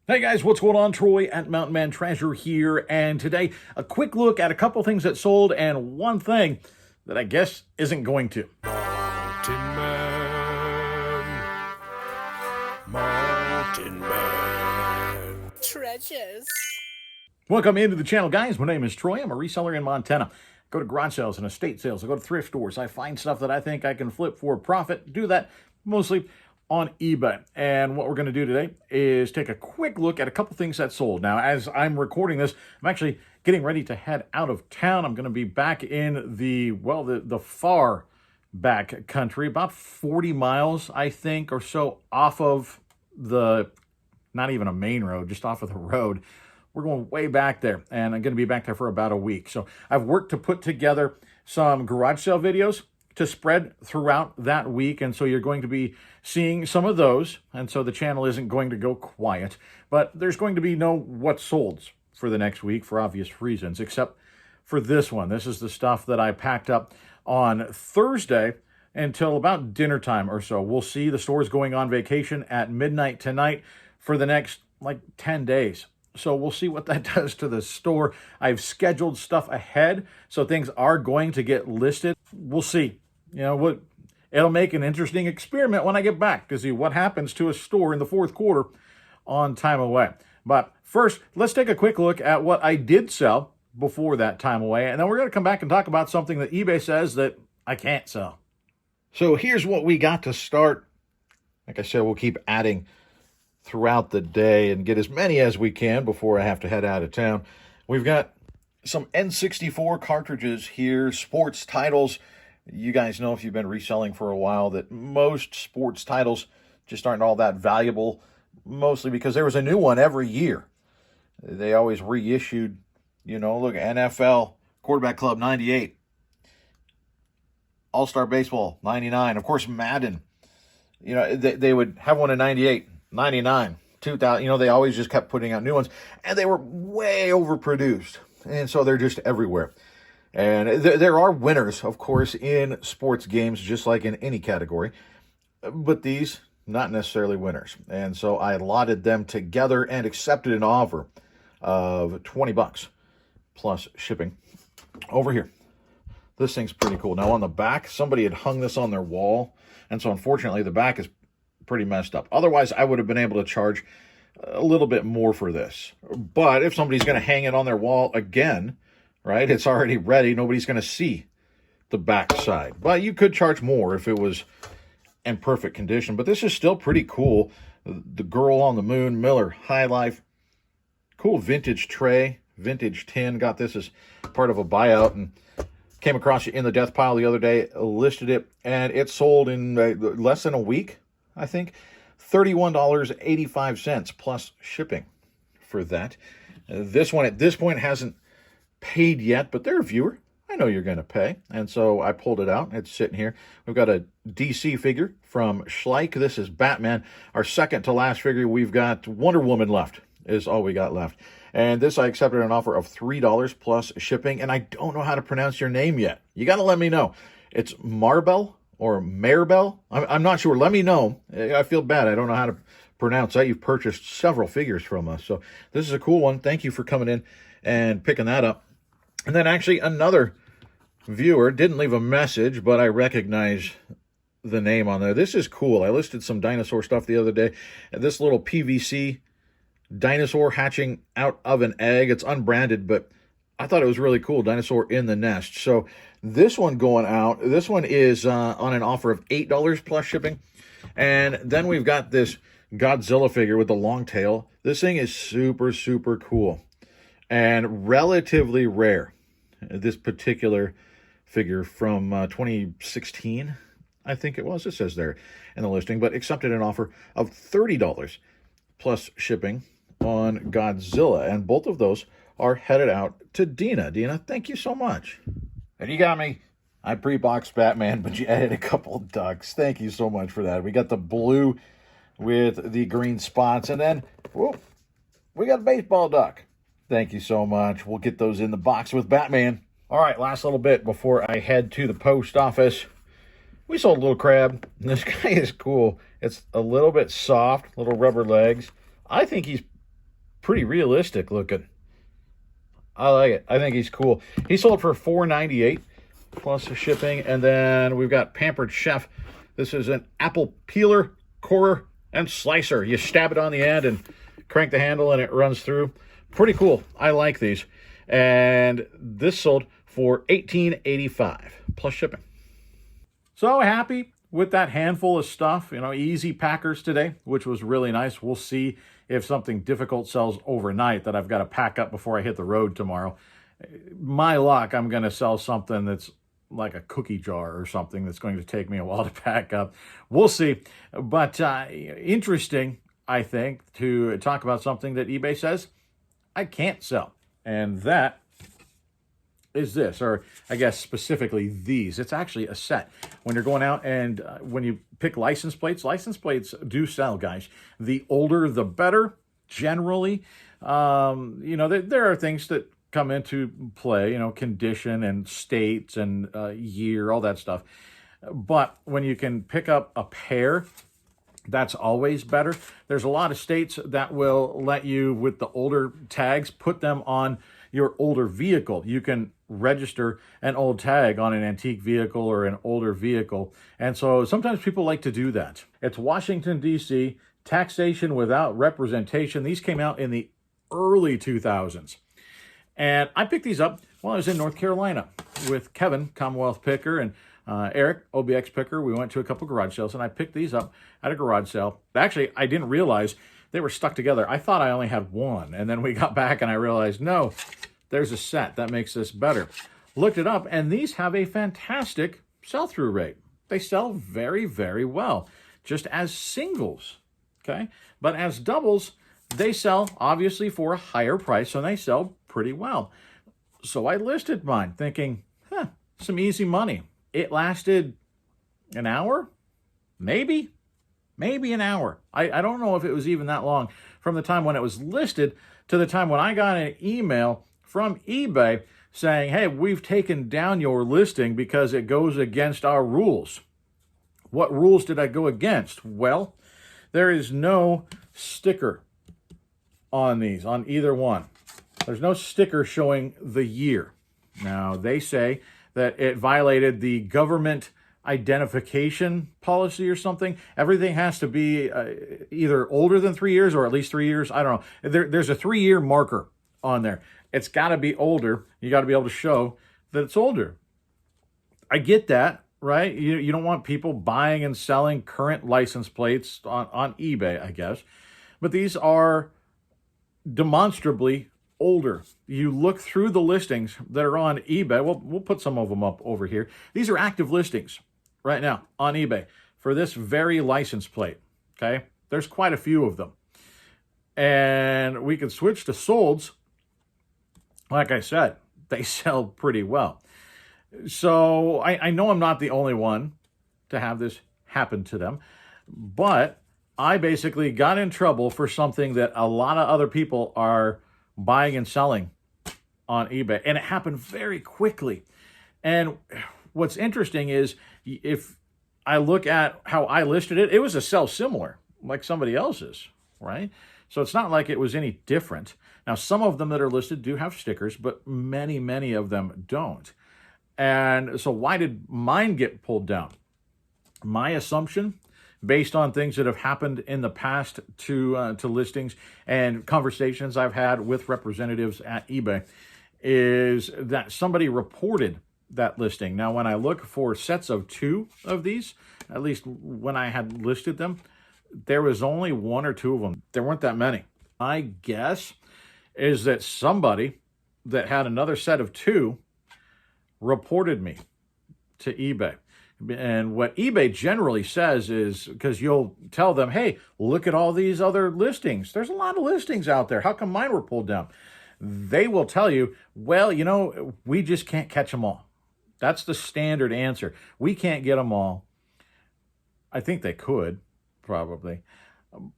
Hey guys, what's going on? Troy at Mountain Man Treasure here, and today a quick look at a couple things that sold and one thing that I guess isn't going to. Mountain Man, Mountain Man. Treasures. Welcome into the channel, guys. My name is Troy. I'm a reseller in Montana. I go to garage sales and estate sales. I go to thrift stores. I find stuff that I think I can flip for profit. Do that mostly on eBay. And what we're going to do today is take a quick look at a couple things that sold. Now, as I'm recording this, I'm actually getting ready to head out of town. I'm going to be back in the far back country, about 40 miles, I think, or so off of the, not even a main road, just off of the road. We're going way back there, and I'm going to be back there for about a week. So I've worked to put together some garage sale videos to spread throughout that week, and so you're going to be seeing some of those, and so the channel isn't going to go quiet, but there's going to be no what solds for the next week for obvious reasons, except for this one. This is the stuff that I packed up on Thursday until about dinner time or so. We'll see. The store's going on vacation at midnight tonight for the next like 10 days. So we'll see what that does to the store. I've scheduled stuff ahead, so things are going to get listed. We'll see. You know what? It'll make an interesting experiment when I get back to see what happens to a store in the fourth quarter on time away. But first, let's take a quick look at what I did sell before that time away, and then we're going to come back and talk about something that eBay says that I can't sell. So here's what we got to start. Like I said, we'll keep adding throughout the day and get as many as we can before I have to head out of town. We've got some N64 cartridges here, sports titles. You guys know, if you've been reselling for a while, that most sports titles just aren't all that valuable, mostly because there was a new one every year. They always reissued, you know, look, NFL Quarterback Club 98, All-Star Baseball 99, of course Madden. You know, they would have one in 98, 99, 2000, you know, they always just kept putting out new ones, and they were way overproduced, and so they're just everywhere. And there are winners, of course, in sports games, just like in any category, but these, not necessarily winners. And so I allotted them together and accepted an offer of 20 bucks plus shipping. Over here, this thing's pretty cool. Now on the back, somebody had hung this on their wall, and so unfortunately the back is pretty messed up. Otherwise, I would have been able to charge a little bit more for this. But if somebody's going to hang it on their wall again, right, it's already ready, nobody's going to see the back side. But you could charge more if it was in perfect condition. But this is still pretty cool. The Girl on the Moon, Miller High Life. Cool vintage tray, vintage tin. Got this as part of a buyout and came across it in the death pile the other day, listed it, and it sold in less than a week, I think. $31.85 plus shipping for that. This one at this point hasn't paid yet, but they're a viewer. I know you're going to pay. And so I pulled it out. It's sitting here. We've got a DC figure from Schleich. This is Batman. Our second to last figure. We've got Wonder Woman left, is all we got left. And this I accepted an offer of $3 plus shipping. And I don't know how to pronounce your name yet. You got to let me know. It's Marbell or Maribel. I'm not sure. Let me know. I feel bad. I don't know how to pronounce that. You've purchased several figures from us. So this is a cool one. Thank you for coming in and picking that up. And then actually another viewer didn't leave a message, but I recognize the name on there. This is cool. I listed some dinosaur stuff the other day. And this little PVC dinosaur hatching out of an egg. It's unbranded, but I thought it was really cool. Dinosaur in the nest. So this one going out. This one is on an offer of $8 plus shipping. And then we've got this Godzilla figure with the long tail. This thing is super, super cool and relatively rare. This particular figure from 2016, I think it was. It says there in the listing, but accepted an offer of $30 plus shipping on Godzilla. And both of those are headed out to Dina. Dina, thank you so much. And you got me. I pre-boxed Batman, but you added a couple ducks. Thank you so much for that. We got the blue with the green spots, and then whoop, we got a baseball duck. Thank you so much. We'll get those in the box with Batman. All right, last little bit before I head to the post office. We sold a little crab. This guy is cool. It's a little bit soft, little rubber legs. I think he's pretty realistic looking. I like it. I think he's cool. He sold for $4.98 plus the shipping. And then we've got Pampered Chef. This is an apple peeler, corer, and slicer. You stab it on the end and crank the handle and it runs through. Pretty cool. I like these. And this sold for $18.85 plus shipping. So happy with that handful of stuff. Easy packers today, which was really nice. We'll see if something difficult sells overnight that I've got to pack up before I hit the road tomorrow. My luck, I'm going to sell something that's like a cookie jar or something that's going to take me a while to pack up. We'll see. But interesting, I think, to talk about something that eBay says I can't sell. And that is this, or I guess specifically these. It's actually a set. When you're going out and when you pick license plates do sell, guys. The older, the better, generally. There are things that come into play, condition and states and year, all that stuff. But when you can pick up a pair, that's always better. There's a lot of states that will let you, with the older tags, put them on your older vehicle. You can register an old tag on an antique vehicle or an older vehicle. And so sometimes people like to do that. It's Washington, D.C., taxation without representation. These came out in the early 2000s. And I picked these up while I was in North Carolina with Kevin, Commonwealth Picker, and Eric, OBX Picker. We went to a couple garage sales, and I picked these up at a garage sale. Actually, I didn't realize they were stuck together. I thought I only had one, and then we got back, and I realized, no, there's a set. That makes this better. Looked it up, and these have a fantastic sell-through rate. They sell very, very well, just as singles, okay? But as doubles, they sell, obviously, for a higher price, and they sell pretty well. So I listed mine, thinking, some easy money. It lasted an hour, maybe an hour. I don't know if it was even that long from the time when it was listed to the time when I got an email from eBay saying, hey, we've taken down your listing because it goes against our rules. What rules did I go against? Well, there is no sticker on these, on either one. There's no sticker showing the year. Now, they say that it violated the government identification policy or something. Everything has to be either older than 3 years or at least 3 years. I don't know. There's a 3-year marker on there. It's got to be older. You got to be able to show that it's older. I get that, right? You don't want people buying and selling current license plates on eBay, I guess. But these are demonstrably older. You look through the listings that are on eBay. We'll put some of them up over here. These are active listings right now on eBay for this very license plate, okay? There's quite a few of them. And we can switch to solds. Like I said, they sell pretty well. So I know I'm not the only one to have this happen to them, but I basically got in trouble for something that a lot of other people are buying and selling on eBay. And it happened very quickly. And what's interesting is if I look at how I listed it, it was a sell similar, like somebody else's, right? So it's not like it was any different. Now, some of them that are listed do have stickers, but many, many of them don't. And so why did mine get pulled down? My assumption, based on things that have happened in the past to listings and conversations I've had with representatives at eBay, is that somebody reported that listing. Now, when I look for sets of 2 of these, at least when I had listed them, there was only 1 or 2 of them. There weren't that many. My guess is that somebody that had another set of 2 reported me to eBay. And what eBay generally says is, because you'll tell them, hey, look at all these other listings. There's a lot of listings out there. How come mine were pulled down? They will tell you, well, we just can't catch them all. That's the standard answer. We can't get them all. I think they could, probably,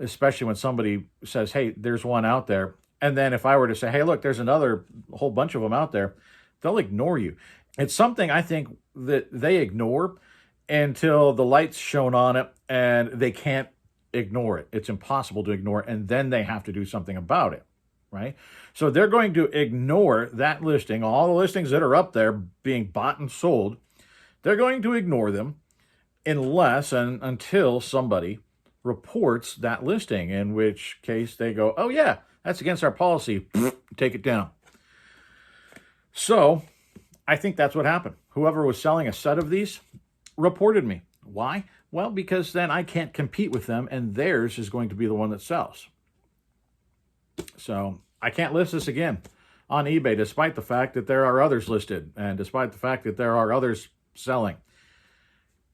especially when somebody says, hey, there's one out there. And then if I were to say, hey, look, there's another whole bunch of them out there, they'll ignore you. It's something I think that they ignore until the light's shown on it and they can't ignore it. It's impossible to ignore it, and then they have to do something about it. right? So they're going to ignore that listing, all the listings that are up there being bought and sold. They're going to ignore them unless and until somebody reports that listing, in which case they go, oh yeah, that's against our policy, take it down. So I think that's what happened. Whoever was selling a set of these reported me. Why? Well, because then I can't compete with them, and theirs is going to be the one that sells. So I can't list this again on eBay, despite the fact that there are others listed, and despite the fact that there are others selling.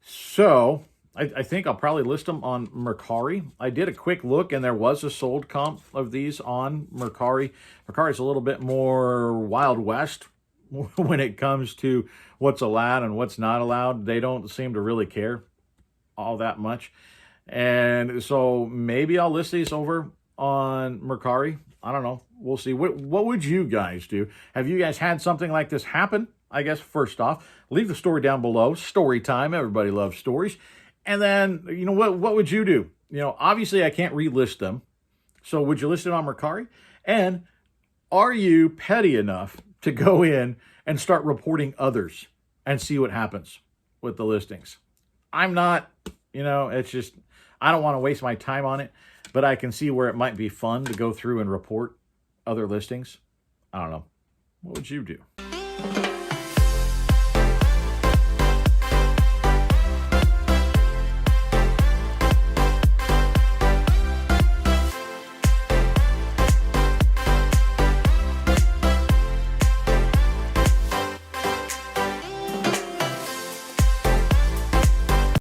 So I think I'll probably list them on Mercari. I did a quick look, and there was a sold comp of these on Mercari. Mercari's a little bit more Wild West when it comes to what's allowed and what's not allowed. They don't seem to really care all that much. And so maybe I'll list these over on Mercari. I don't know. We'll see. What would you guys do? Have you guys had something like this happen? I guess first off, leave the story down below. Story time. Everybody loves stories. And then, you know, what would you do? You know, obviously I can't relist them. So would you list it on Mercari? And are you petty enough to go in and start reporting others and see what happens with the listings? I'm not, you know, it's just, I don't want to waste my time on it, but I can see where it might be fun to go through and report other listings. I don't know. What would you do?